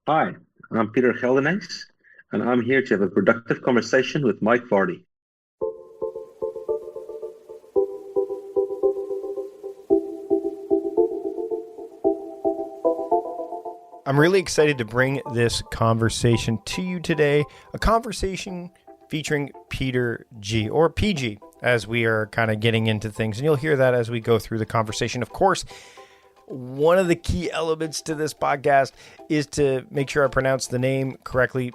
Hi, I'm Pieter Geldenhuys, and I'm here to have a productive conversation with Mike Vardy. I'm really excited to bring this conversation to you today. A conversation featuring Pieter G, or PG, as we are kind of getting into things. And you'll hear that as we go through the conversation. Of course, one of the key elements to this podcast is to make sure I pronounce the name correctly.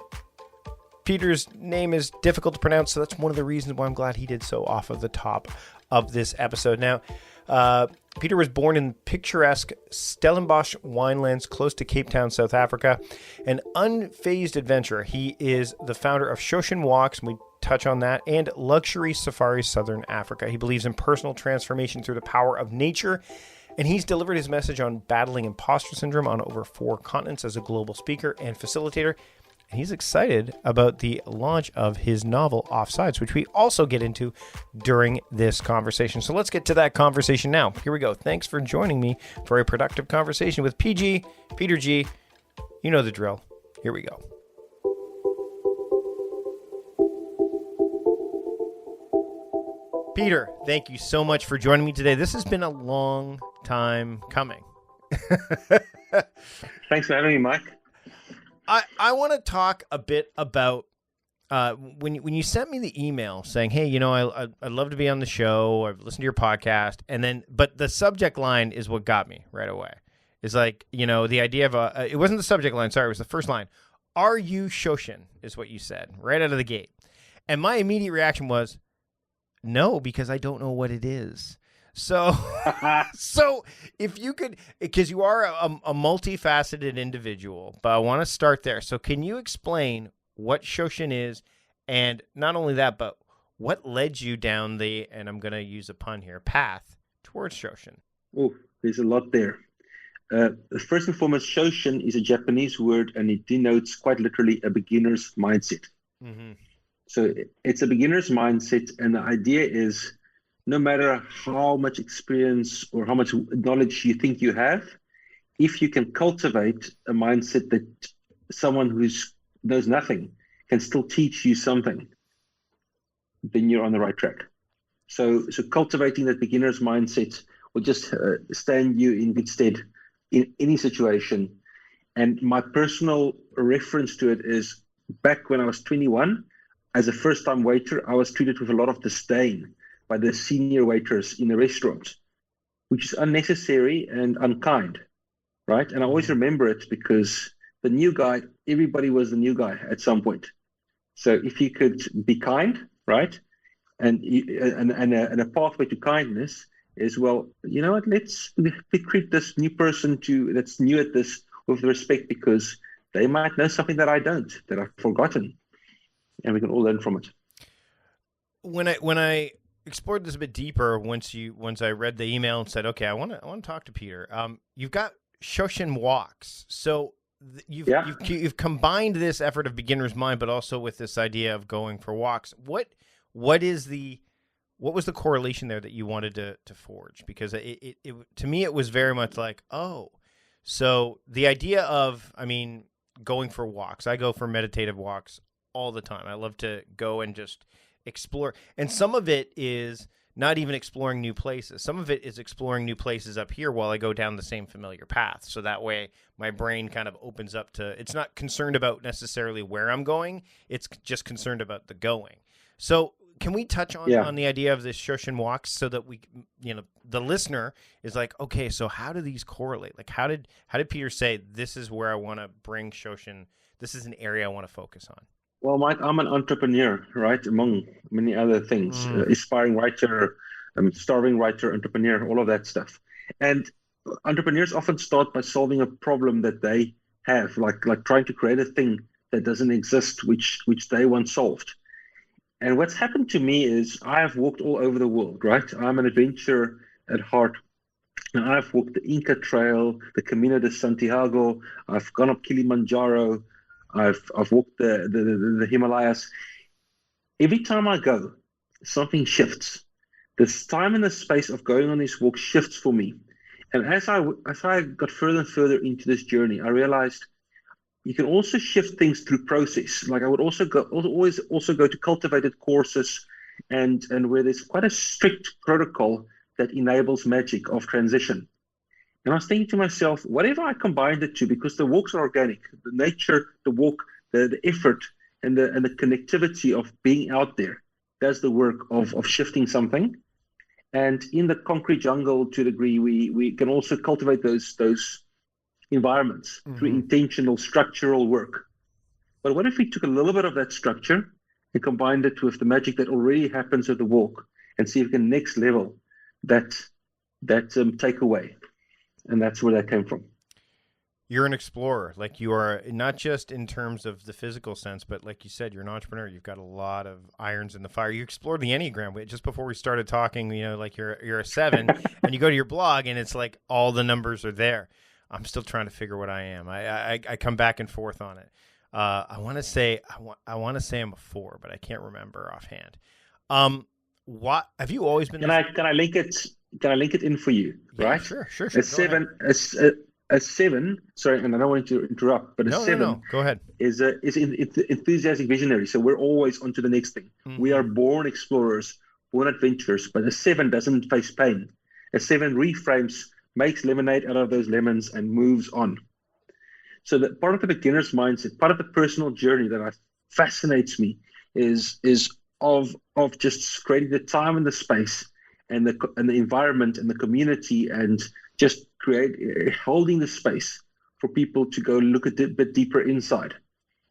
Peter's name is difficult to pronounce, so that's one of the reasons why I'm glad he did so off of the top of this episode. Now, Pieter was born in picturesque Stellenbosch winelands close to Cape Town, South Africa. An unfazed adventurer, he is the founder of Shoshin Walks, and we touch on that, and Luxury Safaris Southern Africa. He believes in personal transformation through the power of nature, and he's delivered his message on battling imposter syndrome on over 4 continents as a global speaker and facilitator. He's excited about the launch of his novel, Offsides, which we also get into during this conversation. So let's get to that conversation now. Here we go. Thanks for joining me for a productive conversation with PG, Pieter G. You know the drill. Here we go. Pieter, thank you so much for joining me today. This has been a long time coming. Thanks for having me, Mike. I want to talk a bit about when you sent me the email saying, hey, I'd love to be on the show. I've listened to your podcast. But the subject line is what got me right away. It's like, the idea of it wasn't the subject line. Sorry, it was the first line. Are you Shoshin is what you said right out of the gate. And my immediate reaction was, no, because I don't know what it is. So, so if you could, because you are a multifaceted individual, but I want to start there. So can you explain what Shoshin is, and not only that, but what led you down the, and I'm going to use a pun here, path towards Shoshin? Oh, there's a lot there. First and foremost, Shoshin is a Japanese word, and it denotes quite literally a beginner's mindset. Mm-hmm. So it's a beginner's mindset, and the idea is no matter how much experience or how much knowledge you think you have, if you can cultivate a mindset that someone who knows nothing can still teach you something, then you're on the right track. So cultivating that beginner's mindset will just stand you in good stead in any situation. And my personal reference to it is back when I was 21, as a first-time waiter, I was treated with a lot of disdain by the senior waiters in the restaurant, which is unnecessary and unkind, right? And I always remember it because the new guy, everybody was the new guy at some point. So if you could be kind, right? And a pathway to kindness is, well, you know what, let's treat this new person that's new at this with respect, because they might know something that I don't, that I've forgotten. And we can all learn from it. When I explored this a bit deeper, once I read the email and said, okay, I want to talk to Pieter. You've got Shoshin Walks, so you've combined this effort of beginner's mind, but also with this idea of going for walks. What was the correlation there that you wanted to forge? Because it to me it was very much like, oh, so the idea of, going for walks. I go for meditative walks all the time. I love to go and just explore. And some of it is not even exploring new places. Some of it is exploring new places up here while I go down the same familiar path. So that way my brain kind of opens up to, it's not concerned about necessarily where I'm going. It's just concerned about the going. So can we touch on the idea of this Shoshin Walks so that we, the listener is like, okay, so how do these correlate? Like how did Pieter say, this is where I want to bring Shoshin? This is an area I want to focus on. Well, Mike, I'm an entrepreneur, right? Among many other things, aspiring writer, starving writer, entrepreneur, all of that stuff. And entrepreneurs often start by solving a problem that they have, like trying to create a thing that doesn't exist, which they once solved. And what's happened to me is I have walked all over the world, right? I'm an adventurer at heart. And I've walked the Inca Trail, the Camino de Santiago. I've gone up Kilimanjaro. I've walked the Himalayas. Every time I go, something shifts. This time and the space of going on this walk shifts for me. And as I got further and further into this journey, I realized you can also shift things through process. Like I would always go to cultivated courses and where there's quite a strict protocol that enables magic of transition. And I was thinking to myself, what if I combined the two? Because the walks are organic, the nature, the walk, the effort, and the connectivity of being out there does the work of shifting something. And in the concrete jungle, to a degree, we can also cultivate those environments through intentional structural work. But what if we took a little bit of that structure and combined it with the magic that already happens at the walk, and see if we can next level that takeaway? And that's where that came from. You're an explorer. Like, you are, not just in terms of the physical sense, but like you said, you're an entrepreneur. You've got a lot of irons in the fire. You explored the Enneagram. Just before we started talking, you know, like you're a 7, and you go to your blog, and it's like all the numbers are there. I'm still trying to figure what I am. I come back and forth on it. I want to say I'm a 4, but I can't remember offhand. What have you always been? Can I link it? Can I link it in for you? Yeah, right. Sure. A 7. Sorry, and I don't want to interrupt, but a 7. No. Go ahead. Is enthusiastic visionary. So we're always on to the next thing. We are born explorers, born adventurers. But a 7 doesn't face pain. A 7 reframes, makes lemonade out of those lemons, and moves on. So that part of the beginner's mindset, part of the personal journey that fascinates me is of just creating the time and the space and the environment and the community, and just holding the space for people to go look a bit deeper inside,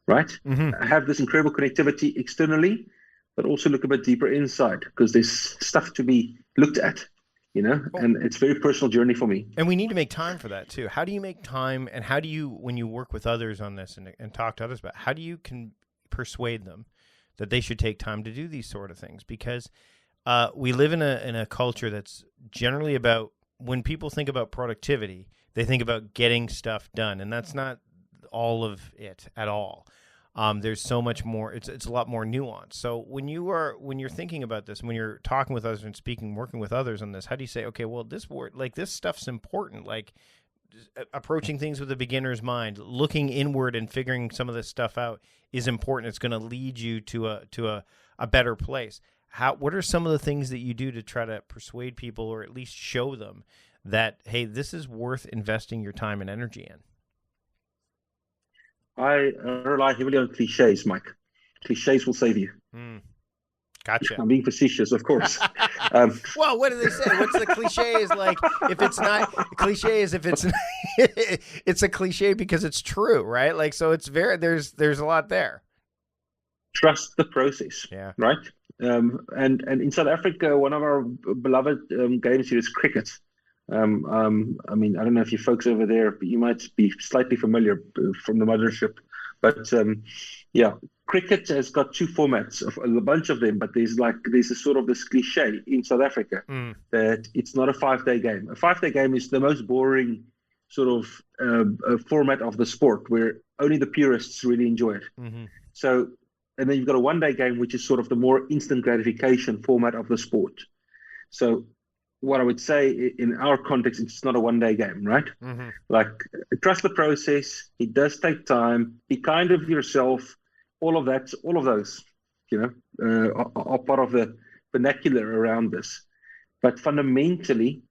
right? I have this incredible connectivity externally, but also look a bit deeper inside, because there's stuff to be looked at, you know, and it's a very personal journey for me. And we need to make time for that too. How do you make time, and how do you, when you work with others on this and talk to others about, how do you can persuade them that they should take time to do these sort of things? Because we live in a culture that's generally about, when people think about productivity, they think about getting stuff done, and that's not all of it at all. There's so much more. It's a lot more nuanced. So when you're thinking about this, when you're talking with others and working with others on this, how do you say, okay, well, this stuff's important, like approaching things with a beginner's mind, looking inward and figuring some of this stuff out is important. It's going to lead you to a better place. What are some of the things that you do to try to persuade people, or at least show them that, hey, this is worth investing your time and energy in? I rely heavily on cliches, Mike. Cliches will save you. Gotcha. I'm being facetious, of course. Well, what do they say? What's the cliche? Is like, if it's not cliche, is if it's it's a cliche because it's true, right? Like, so it's there's a lot there. Trust the process. Yeah. Right. And in South Africa, one of our beloved games here is cricket. I mean, I don't know if you folks over there, but you might be slightly familiar from the mothership. But yeah, cricket has got 2 formats, of a bunch of them. But there's a sort of this cliche in South Africa that it's not a 5-day game. A 5-day game is the most boring sort of format of the sport, where only the purists really enjoy it. So. And then you've got a 1-day game, which is sort of the more instant gratification format of the sport. So what I would say in our context, it's not a 1-day game, right? Like, trust the process. It does take time. Be kind of yourself. All of those, you know, are part of the vernacular around this. But fundamentally,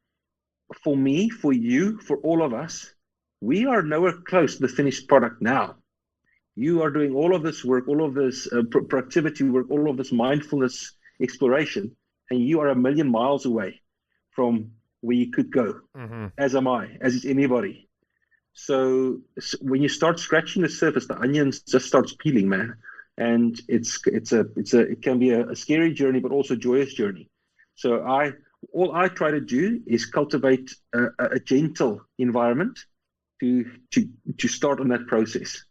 for me, for you, for all of us, we are nowhere close to the finished product now. You are doing all of this work, all of this productivity work, all of this mindfulness exploration, and you are a million miles away from where you could go, as am I, as is anybody. So when you start scratching the surface, the onions just starts peeling, man. And it can be a scary journey, but also a joyous journey. So all I try to do is cultivate a gentle environment to start on that process.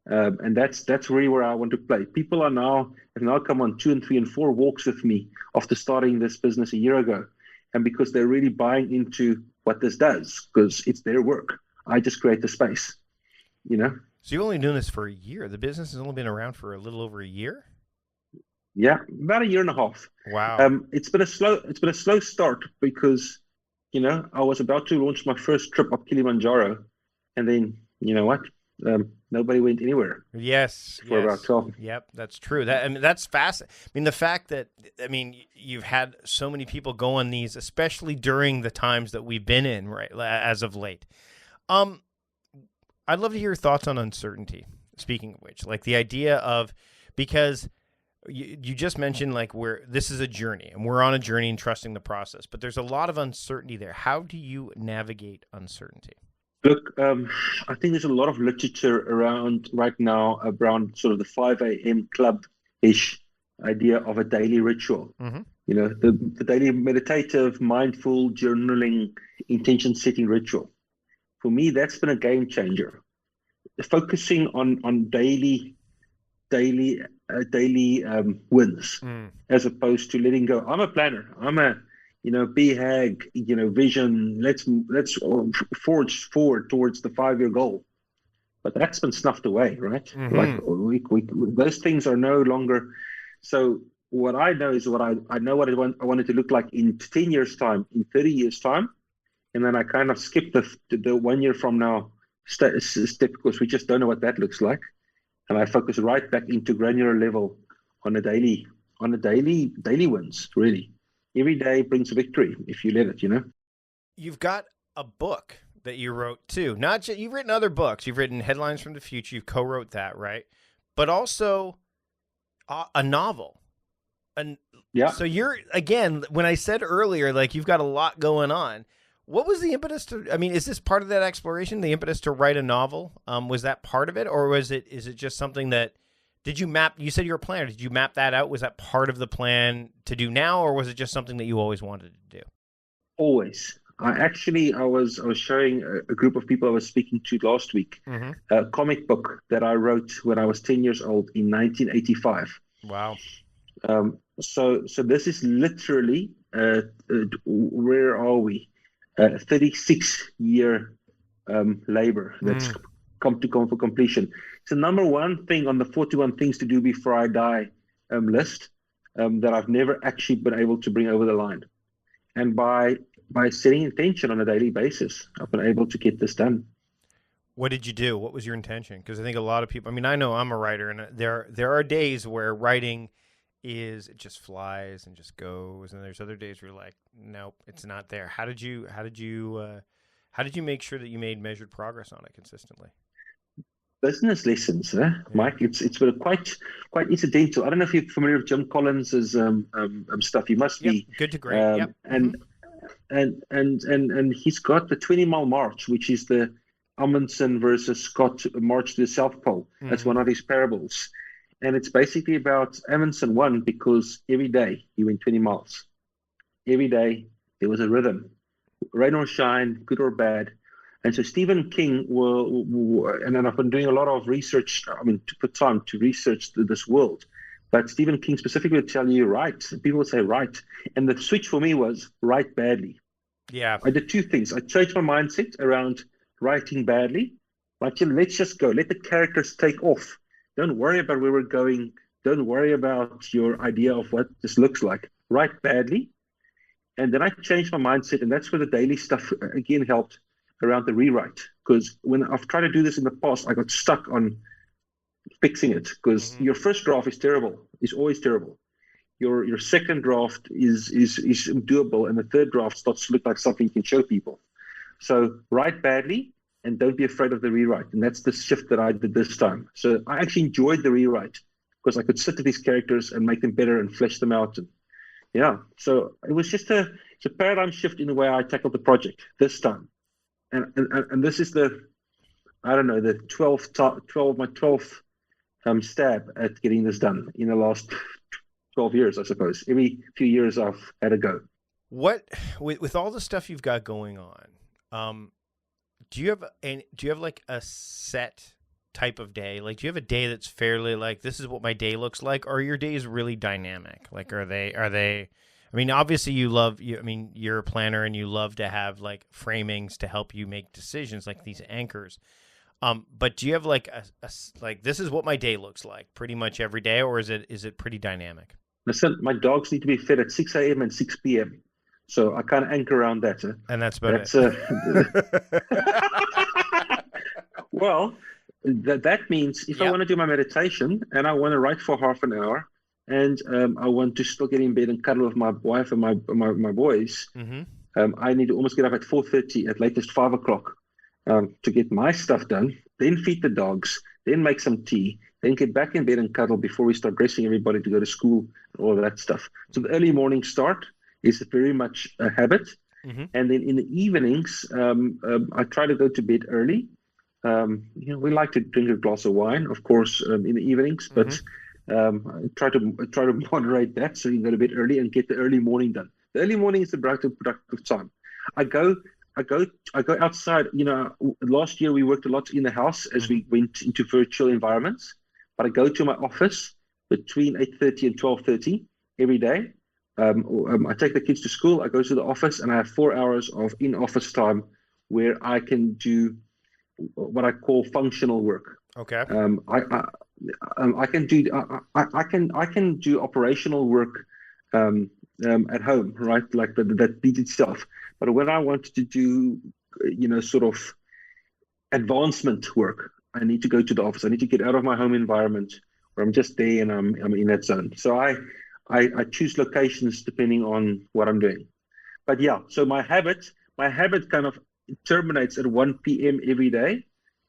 And that's really where I want to play. People have now come on 2 and 3 and 4 walks with me after starting this business a year ago, and because they're really buying into what this does, because it's their work. I just create the space, you know. So you've only been doing this for a year. The business has only been around for a little over a year. Yeah, about a year and a half. Wow. It's been a slow start, because, you know, I was about to launch my first trip up Kilimanjaro, and then, you know what? nobody went anywhere Yes. for about 12. Yep, that's true. That, I mean, that's fascinating. I mean, the fact that, I mean, you've had so many people go on these, especially during the times that we've been in, right, as of late. I'd love to hear your thoughts on uncertainty. Speaking of which, like the idea of, because you just mentioned like this is a journey and we're on a journey and trusting the process, but there's a lot of uncertainty there. How do you navigate uncertainty? Look, I think there's a lot of literature around right now around sort of the 5 a.m. club-ish idea of a daily ritual. Mm-hmm. You know, the daily meditative, mindful, journaling, intention-setting ritual. For me, that's been a game changer. Focusing on daily wins, as opposed to letting go. I'm a planner. I'm a BHAG, vision. Let's forge forward towards the 5-year goal. But that's been snuffed away, right? Mm-hmm. Like those things are no longer. So what I know is what I know what I want it to look like in 10 years time, in 30 years time, and then I kind of skip the 1 year from now step because we just don't know what that looks like, and I focus right back into granular level on a daily wins. Really, every day brings victory if you let it. You've got a book that you wrote too. Not just, you've written other books. You've written Headlines from the Future. You co-wrote that, right? But also a novel. And yeah. So you're, again, when I said earlier, like you've got a lot going on. What was the impetus to, I mean, is this part of that exploration, the impetus to write a novel? Was that part of it? Or is it just something that, you said you were a planner. Did you map that out? Was that part of the plan to do now? Or was it just something that you always wanted to do? Always. I was showing a group of people I was speaking to last week, mm-hmm. a comic book that I wrote when I was 10 years old in 1985. Wow. So this is literally, where are we? 36-year labor that's come for completion. It's the number one thing on the 41 things to do before I die list that I've never actually been able to bring over the line. And by setting intention on a daily basis, I've been able to get this done. What did you do? What was your intention? Because I think a lot of people, I mean, I know I'm a writer, and there are days where writing it just flies and just goes, and there's other days where you're like, nope, it's not there. How did you make sure that you made measured progress on it consistently? Business lessons, Mike. It's been quite incidental. I don't know if you're familiar with Jim Collins's stuff. You must be. Good to great. Yep. And he's got the 20-mile march, which is the Amundsen versus Scott march to the South Pole. That's one of his parables. And it's basically about Amundsen won because every day he went 20 miles. Every day there was a rhythm, rain or shine, good or bad. And so Stephen King and then I've been doing a lot of research, to put time to research this world. But Stephen King specifically would tell you, write. People would say, write. And the switch for me was write badly. Yeah. I did two things. I changed my mindset around writing badly. Like, let's just go. Let the characters take off. Don't worry about where we're going. Don't worry about your idea of what this looks like. Write badly. And then I changed my mindset, and that's where the daily stuff, again, helped around the rewrite. Because when I've tried to do this in the past, I got stuck on fixing it. Because your first draft is terrible. It's always terrible. Your second draft is doable, and the third draft starts to look like something you can show people. So write badly, and don't be afraid of the rewrite. And that's the shift that I did this time. So I actually enjoyed the rewrite because I could sit to these characters and make them better and flesh them out. And yeah, so it was just a paradigm shift in the way I tackled the project this time. And this is the 12th stab at getting this done in the last 12 years, I suppose. Every few years I've had a go. What, with all the stuff you've got going on, do you have like a set type of day? Like, do you have a day that's fairly like, this is what my day looks like? Or are your days really dynamic? Like, are they, I mean, obviously you're a planner and you love to have like framings to help you make decisions, like these anchors. But do you have like like, this is what my day looks like pretty much every day, or is it pretty dynamic? Listen, my dogs need to be fed at 6 a.m. and 6 p.m. So I kind of anchor around that. And that's about it. Well, that means if I want to do my meditation and I want to write for half an hour, and I want to still get in bed and cuddle with my wife and my boys, I need to almost get up at 4:30, at latest 5 o'clock, to get my stuff done, then feed the dogs, then make some tea, then get back in bed and cuddle before we start dressing everybody to go to school and all of that stuff. So the early morning start is very much a habit. And then in the evenings, I try to go to bed early. We like to drink a glass of wine, of course, in the evenings, but I try to moderate that, so you go to bed early and get the early morning done. The early morning is the productive time. I go outside. Last year we worked a lot in the house as we went into virtual environments, but I go to my office between 8:30 and 12:30 every day. I take the kids to school, I go to the office, and I have 4 hours of in-office time where I can do what I call functional work. Okay. I can do operational work at home, right? Like that beat itself. But when I want to do, sort of advancement work, I need to go to the office. I need to get out of my home environment where I'm just there and I'm in that zone. So I choose locations depending on what I'm doing. But yeah, so my habit kind of terminates at 1 p.m. every day,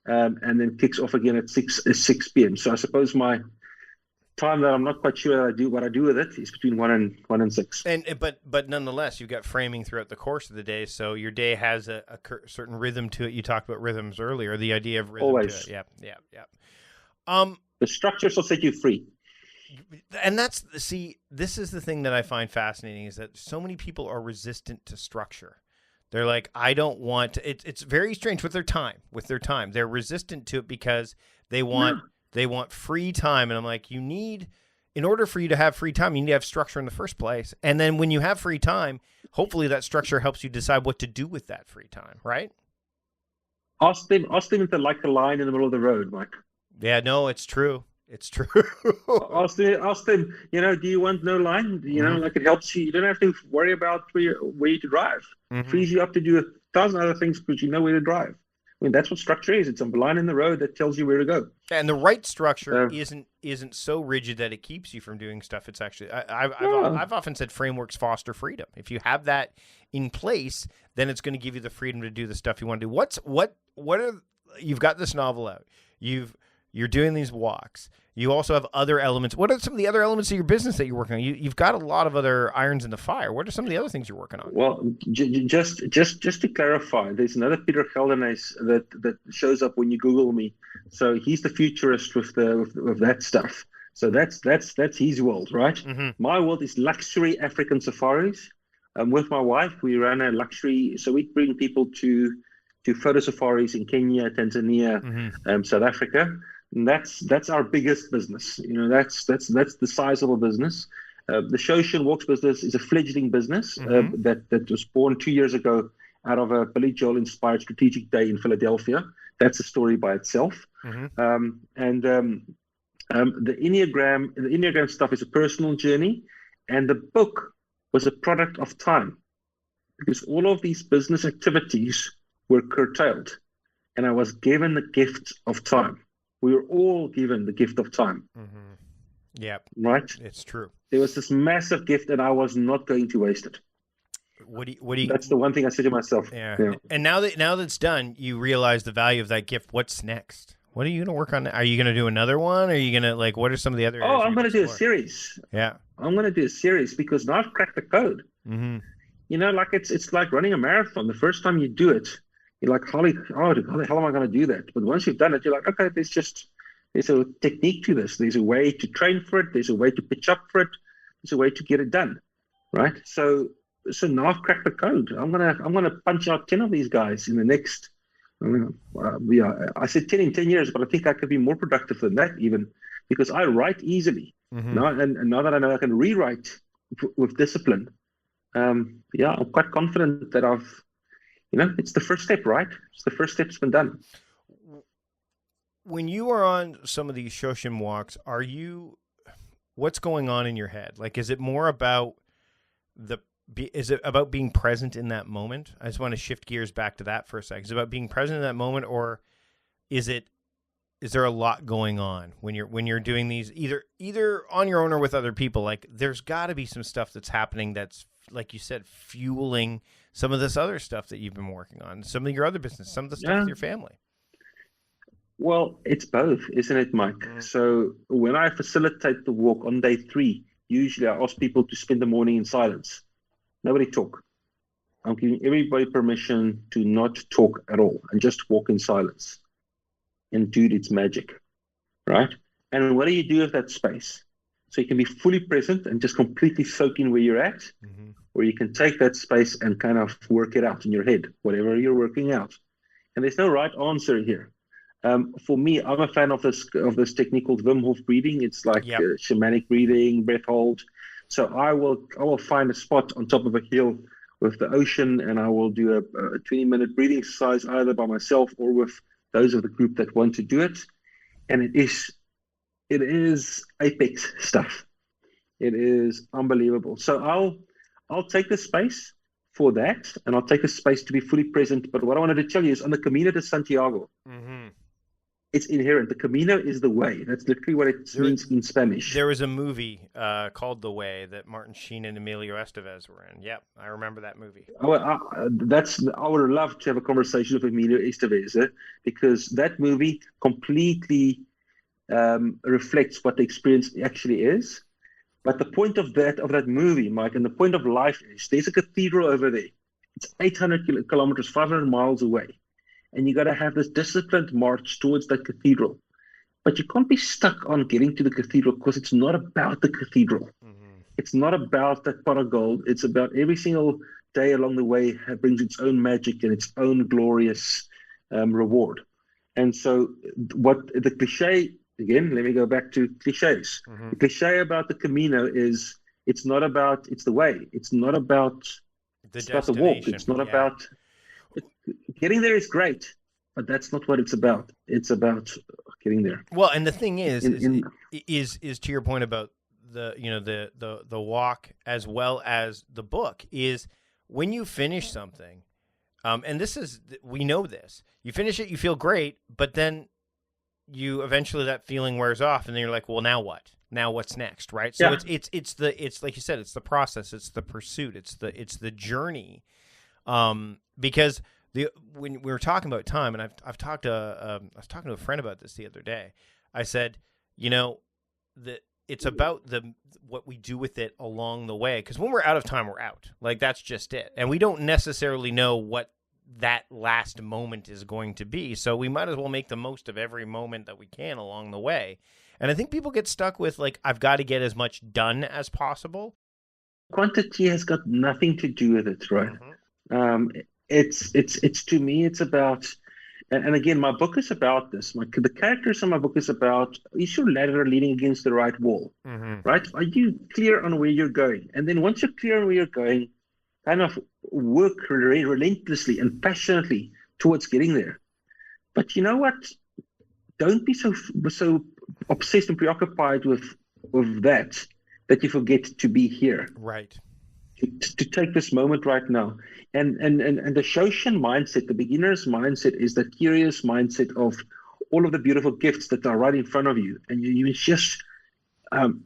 and then kicks off again at 6 p.m. So I suppose my time that I'm not quite sure what I do with it is between 1 and 6. But nonetheless, you've got framing throughout the course of the day, so your day has a certain rhythm to it. You talked about rhythms earlier, the idea of rhythm. Always. To it. Yeah. The structures will set you free. And this is the thing that I find fascinating, is that so many people are resistant to structure. They're like, I don't want to, it's very strange with their time. They're resistant to it because they want free time. And I'm like, in order for you to have free time, you need to have structure in the first place. And then when you have free time, hopefully that structure helps you decide what to do with that free time, right? Ask them if they like the line in the middle of the road, Mike. Yeah, no, it's true. It's true. Ask them, do you want no line? Like it helps you. You don't have to worry about where to drive. Frees you up to do 1,000 other things because you know where to drive. I mean, that's what structure is. It's a line in the road that tells you where to go. And the right structure isn't so rigid that it keeps you from doing stuff. It's actually, I've often said frameworks foster freedom. If you have that in place, then it's going to give you the freedom to do the stuff you want to do. You've got this novel out. You're doing these walks. You also have other elements. What are some of the other elements of your business that you're working on? You've got a lot of other irons in the fire. What are some of the other things you're working on? Well, just to clarify, there's another Pieter Geldenhuys that shows up when you Google me. So he's the futurist with that stuff. So that's his world, right? My world is luxury African safaris. With my wife, we run a luxury. So we bring people to photo safaris in Kenya, Tanzania, South Africa. And that's our biggest business. That's the size of a business. The Shoshin Walks business is a fledgling business that was born 2 years ago out of a Billy Joel inspired strategic day in Philadelphia. That's a story by itself. The Enneagram stuff is a personal journey, and the book was a product of time, because all of these business activities were curtailed, and I was given the gift of time. We were all given the gift of time. Yeah. Right? It's true. There was this massive gift, and I was not going to waste it. What do you That's the one thing I said to myself. Yeah. And now that it's done, you realize the value of that gift. What's next? What are you going to work on? Are you going to do another one? Are you going to, what are some of the other I'm going to do a series. Yeah. I'm going to do a series because now I've cracked the code. It's like running a marathon. The first time you do it, you're like, how the hell am I going to do that? But once you've done it, you're like, okay, there's a technique to this. There's a way to train for it. There's a way to pitch up for it. There's a way to get it done, right? So now I've cracked the code. I'm gonna punch out 10 of these guys in the next. I said 10 in 10 years, but I think I could be more productive than that even, because I write easily now, and now that I know I can rewrite with discipline. I'm quite confident that it's the first step, right? It's the first step's been done. When you are on some of these Shoshin walks, what's going on in your head? Like, is it more about being present in that moment? I just want to shift gears back to that for a second. Is it about being present in that moment, or is it a lot going on when you're doing these, either on your own or with other people? Like, there's got to be some stuff that's happening that's, like you said, fueling some of this other stuff that you've been working on, some of your other business, some of the stuff with your family. Well, it's both, isn't it, Mike? So when I facilitate the walk on day 3, usually I ask people to spend the morning in silence. Nobody talk. I'm giving everybody permission to not talk at all and just walk in silence. And dude, it's magic, right? And what do you do with that space? So you can be fully present and just completely soak in where you're at, or you can take that space and kind of work it out in your head, whatever you're working out. And there's no right answer here. For me, I'm a fan of this technique called Wim Hof breathing. It's like shamanic breathing, breath hold. So I will find a spot on top of a hill with the ocean, and I will do a 20-minute breathing exercise either by myself or with those of the group that want to do it. And it is apex stuff. It is unbelievable. So I'll take the space for that, and I'll take a space to be fully present. But what I wanted to tell you is on the Camino de Santiago, it's inherent. The Camino is the way. That's literally what it means in Spanish. There was a movie called The Way that Martin Sheen and Emilio Estevez were in. Yep, I remember that movie. I would love to have a conversation with Emilio Estevez, because that movie completely reflects what the experience actually is. But the point of that movie, Mike, and the point of life is there's a cathedral over there. It's 800 kilometers, 500 miles away. And you got to have this disciplined march towards that cathedral. But you can't be stuck on getting to the cathedral, because it's not about the cathedral. It's not about that pot of gold. It's about every single day along the way brings its own magic and its own glorious reward. And so what the cliche, again, let me go back to cliches. The cliche about the Camino is it's the way. It's not about the walk. It's not about... Getting there is great, but that's not what it's about. It's about getting there. Well, and the thing is to your point about the walk as well as the book, is when you finish something, and we know this, you finish it, you feel great, but then you eventually, that feeling wears off, and then you're like, well, now what? Now what's next, right? So it's like you said, it's the process, it's the pursuit, it's the journey, because when we were talking about time, and I was talking to a friend about this the other day. I said, it's about what we do with it along the way, because when we're out of time, we're out. Like, that's just it, and we don't necessarily know what that last moment is going to be. So we might as well make the most of every moment that we can along the way. And I think people get stuck with, like, I've got to get as much done as possible. Quantity has got nothing to do with it, right? It's to me, it's about, and again, my book is about this. The characters in my book is about, is your ladder leaning against the right wall, right? Are you clear on where you're going? And then once you're clear on where you're going, kind of work relentlessly and passionately towards getting there. But you know what? Don't be so obsessed and preoccupied with that you forget to be here. Right. To take this moment right now. And the Shoshin mindset, the beginner's mindset, is the curious mindset of all of the beautiful gifts that are right in front of you. And you just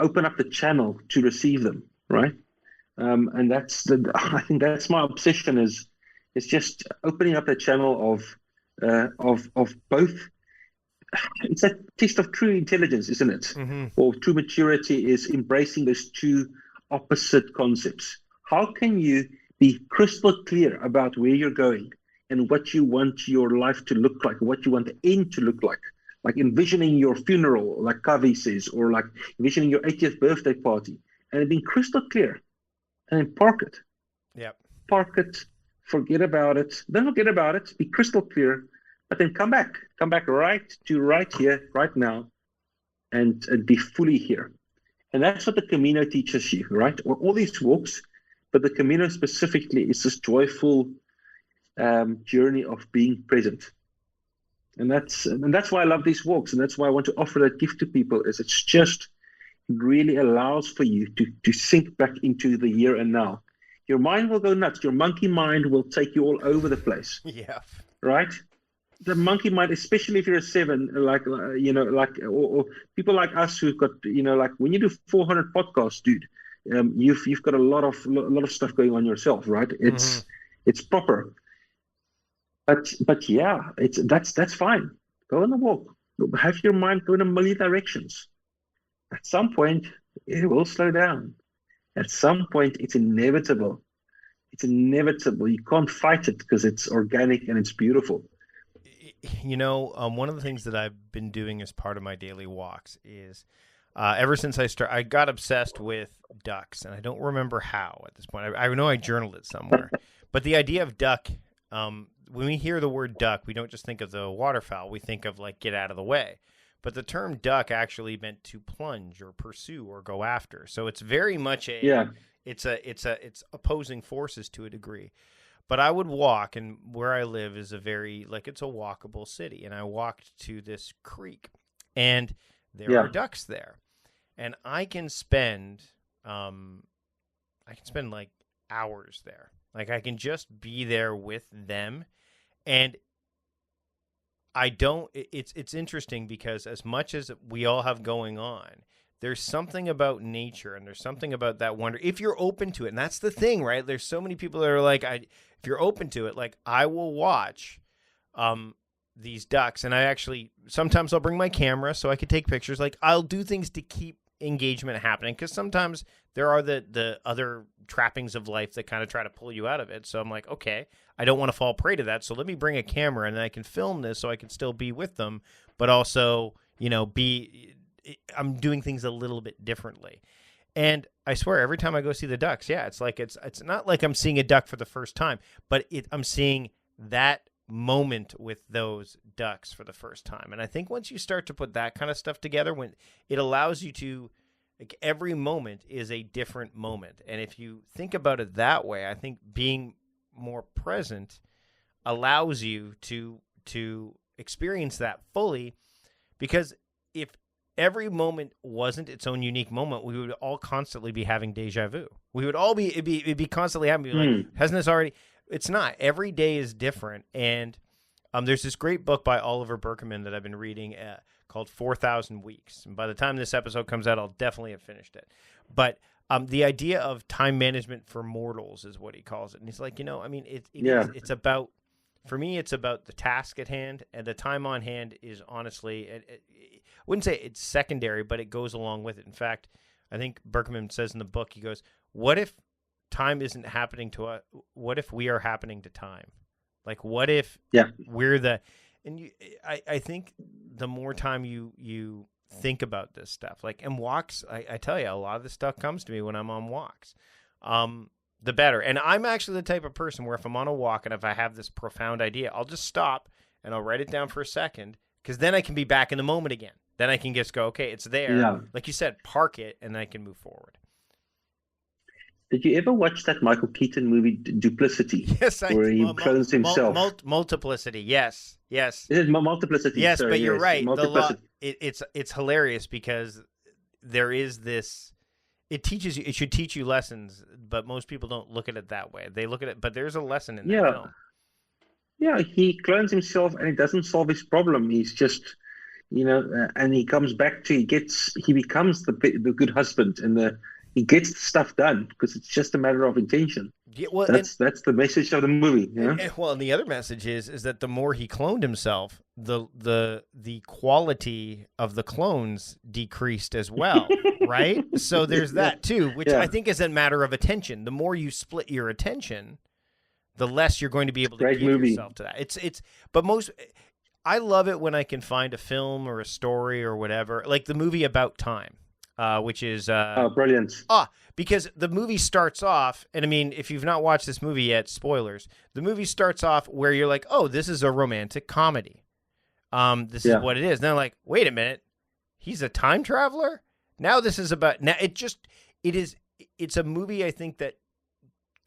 open up the channel to receive them, right? And I think that's my obsession, is just opening up the channel of both. It's a test of true intelligence, isn't it? Or true maturity is embracing those two opposite concepts. How can you be crystal clear about where you're going and what you want your life to look like, what you want the end to look like envisioning your funeral, like Kavi says, or like envisioning your 80th birthday party, and being crystal clear, and then park it. Yep. Park it, forget about it. Don't forget about it, be crystal clear, but then come back right here, right now, and be fully here. And that's what the Camino teaches you, right? Or all these walks, but the Camino specifically is this joyful journey of being present. And that's why I love these walks, and that's why I want to offer that gift to people, is it really allows for you to sink back into the here and now. Your mind will go nuts. Your monkey mind will take you all over the place. Yeah. Right? the monkey mind, especially if you're a 7, or people like us who've got, like when you do 400 podcasts, dude, you've got a lot of stuff going on yourself, right? It's proper, but yeah, that's fine. Go on a walk, have your mind go in a million directions. At some point, it will slow down. At some point, it's inevitable. It's inevitable. You can't fight it because it's organic and it's beautiful. One of the things that I've been doing as part of my daily walks is ever since I got obsessed with ducks, and I don't remember how at this point. I know I journaled it somewhere, but the idea of duck, when we hear the word duck, we don't just think of the waterfowl. We think of like get out of the way. But the term duck actually meant to plunge or pursue or go after. So it's very much it's opposing forces to a degree. But I would walk, and where I live is it's a walkable city. And I walked to this creek, and there are ducks there. And I can spend like hours there. Like I can just be there with them. And it's interesting because as much as we all have going on, there's something about nature and there's something about that wonder. If you're open to it, and that's the thing, right? There's so many people that are like, if you're open to it, like I will watch these ducks, and sometimes I'll bring my camera so I could take pictures. Like I'll do things to keep engagement happening because sometimes there are the other trappings of life that kind of try to pull you out of it. So I'm like, okay, I don't want to fall prey to that. So let me bring a camera and I can film this so I can still be with them, but also, I'm doing things a little bit differently. And I swear every time I go see the ducks, it's like, it's not like I'm seeing a duck for the first time, but I'm seeing that moment with those ducks for the first time. And I think once you start to put that kind of stuff together, when it allows you to, like, every moment is a different moment. And if you think about it that way, I think being more present allows you to experience that fully, because if every moment wasn't its own unique moment, we would all constantly be having deja vu. We would all it'd be constantly having, like, hasn't this already? It's not. Every day is different. And there's this great book by Oliver Berkman that I've been reading called 4,000 Weeks. And by the time this episode comes out, I'll definitely have finished it. But the idea of time management for mortals is what he calls it. And he's like, it's about, for me, it's about the task at hand, and the time on hand is honestly, I wouldn't say it's secondary, but it goes along with it. In fact, I think Berkman says in the book, he goes, what if time isn't happening to us? What if we are happening to time? Like, what if we're I think the more time you think about this stuff, like, and walks, I tell you, a lot of this stuff comes to me when I'm on walks, the better. And I'm actually the type of person where if I'm on a walk and if I have this profound idea, I'll just stop and I'll write it down for a second, because then I can be back in the moment again. Then I can just go, okay, it's there. Yeah. Like you said, park it, and then I can move forward. Did you ever watch that Michael Keaton movie, Duplicity? Yes, where he clones himself. Multiplicity, yes. Is it multiplicity? Yes, sorry, but you're right. It's hilarious because there is this. It should teach you lessons, but most people don't look at it that way. They look at it, but there's a lesson in that film. Yeah, he clones himself, and it doesn't solve his problem. He's just, and he comes back to he becomes the good husband, and he gets the stuff done because it's just a matter of intention. Yeah, well, that's the message of the movie. Yeah? Well, and the other message is that the more he cloned himself, the quality of the clones decreased as well, right? So there's that too, which I think is a matter of attention. The more you split your attention, the less you're going to be able to give yourself to that. I love it when I can find a film or a story or whatever, like the movie About Time. Which is brilliant. Because the movie starts off, and I mean, if you've not watched this movie yet, spoilers. The movie starts off where you're like, oh, this is a romantic comedy. This is what it is. Now, like, wait a minute, he's a time traveler. Now this is about. Now it's a movie, I think, that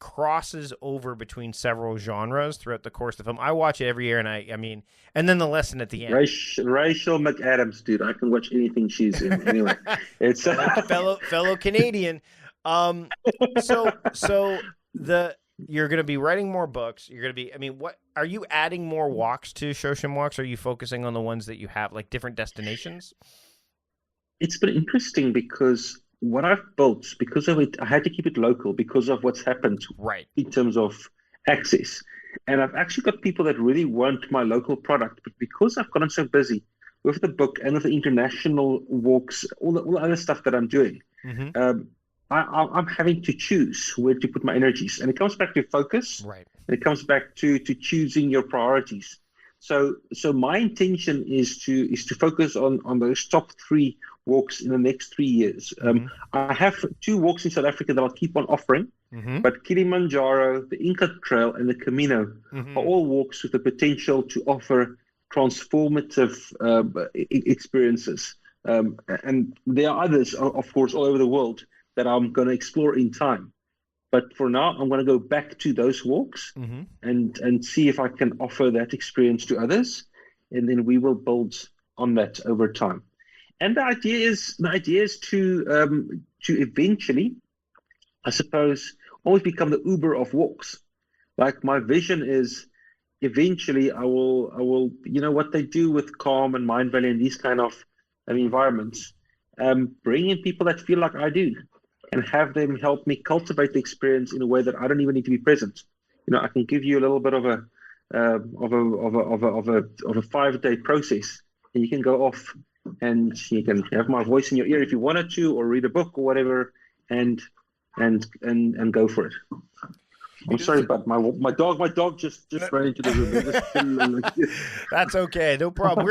crosses over between several genres throughout the course of the film. I watch it every year, and I mean, and then the lesson at the end. Rachel McAdams, dude, I can watch anything she's in. Anyway, it's fellow Canadian. So the you're going to be writing more books. You're going to be, I mean, what are you adding more walks to Shoshin Walks? Or are you focusing on the ones that you have, like different destinations? It's been interesting because what I've built, because of it, I had to keep it local because of what's happened Right. in terms of access. And I've actually got people that really want my local product, but because I've gotten so busy with the book and with the international walks, all the other stuff that I'm doing, I'm having to choose where to put my energies. And it comes back to focus. Right. And it comes back to choosing your priorities. So my intention is to focus on those top 3 walks in the next 3 years. I have 2 walks in South Africa that I'll keep on offering, but Kilimanjaro, the Inca Trail, and the Camino are all walks with the potential to offer transformative experiences. And there are others, of course, all over the world that I'm going to explore in time. But for now, I'm going to go back to those walks and see if I can offer that experience to others, and then we will build on that over time. And the idea is to eventually, I suppose, always become the Uber of walks. Like my vision is, eventually, I will, what they do with Calm and Mind Valley and these kind of environments, bring in people that feel like I do, and have them help me cultivate the experience in a way that I don't even need to be present. I can give you a little bit of a 5-day process, and you can go off and you can have my voice in your ear if you wanted to, or read a book or whatever, and go for it. I'm sorry, but my dog just ran into the room. That's okay, no problem.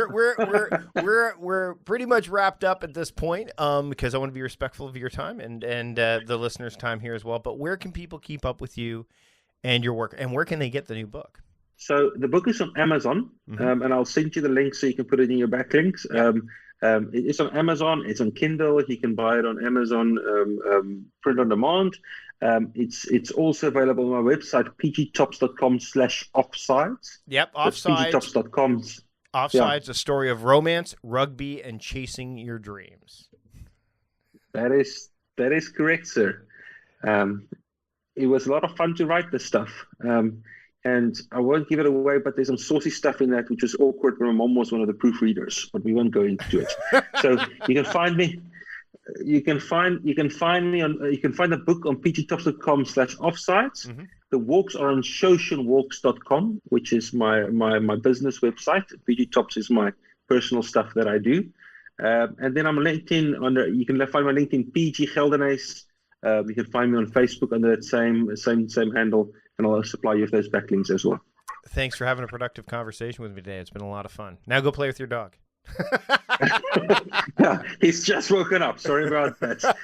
We're pretty much wrapped up at this point, because I want to be respectful of your time and the listeners' time here as well. But where can people keep up with you and your work, and where can they get the new book? So the book is on Amazon, and I'll send you the link so you can put it in your backlinks. It's on Amazon. It's on Kindle. You can buy it on Amazon, print on demand. It's also available on my website, pgtops.com/offsides. Yep, Offsides. pgtops.com. Offsides, a story of romance, rugby, and chasing your dreams. That is correct, sir. It was a lot of fun to write this stuff. And I won't give it away, but there's some saucy stuff in that which was awkward when my mom was one of the proofreaders, but we won't go into it. So you can find me. You can find the book on pgtops.com/offsides. The walks are on shoshinwalks.com, which is my business website. PG Tops is my personal stuff that I do. And then I'm on LinkedIn you can find my LinkedIn, PG Geldenhuys. You can find me on Facebook under that same handle, and I'll supply you with those backlinks as well. Thanks for having a productive conversation with me today. It's been a lot of fun. Now go play with your dog. Yeah, he's just woken up. Sorry about that.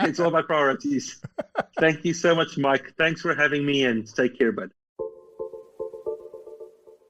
It's all my priorities. Thank you so much, Mike. Thanks for having me, and take care, bud.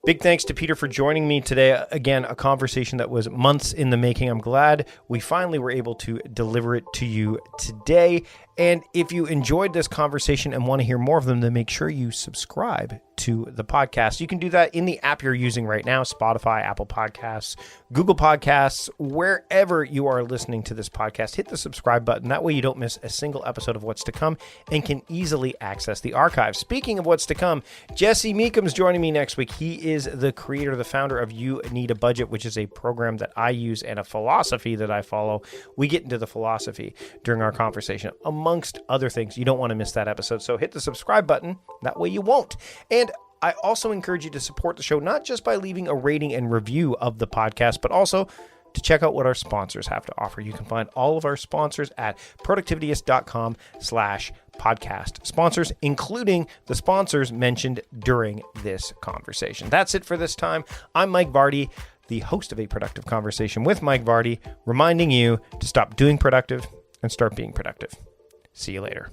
Big thanks to Pieter for joining me today. Again, a conversation that was months in the making. I'm glad we finally were able to deliver it to you today. And if you enjoyed this conversation and want to hear more of them, then make sure you subscribe to the podcast. You can do that in the app you're using right now, Spotify, Apple Podcasts, Google Podcasts, wherever you are listening to this podcast. Hit the subscribe button. That way you don't miss a single episode of what's to come and can easily access the archive. Speaking of what's to come, Jesse Meekum's joining me next week. He is the creator, the founder of You Need a Budget, which is a program that I use and a philosophy that I follow. We get into the philosophy during our conversation, amongst other things. You don't want to miss that episode. So hit the subscribe button. That way you won't. And I also encourage you to support the show, not just by leaving a rating and review of the podcast, but also to check out what our sponsors have to offer. You can find all of our sponsors at productivityist.com/podcast. Sponsors, including the sponsors mentioned during this conversation. That's it for this time. I'm Mike Vardy, the host of A Productive Conversation with Mike Vardy, reminding you to stop doing productive and start being productive. See you later.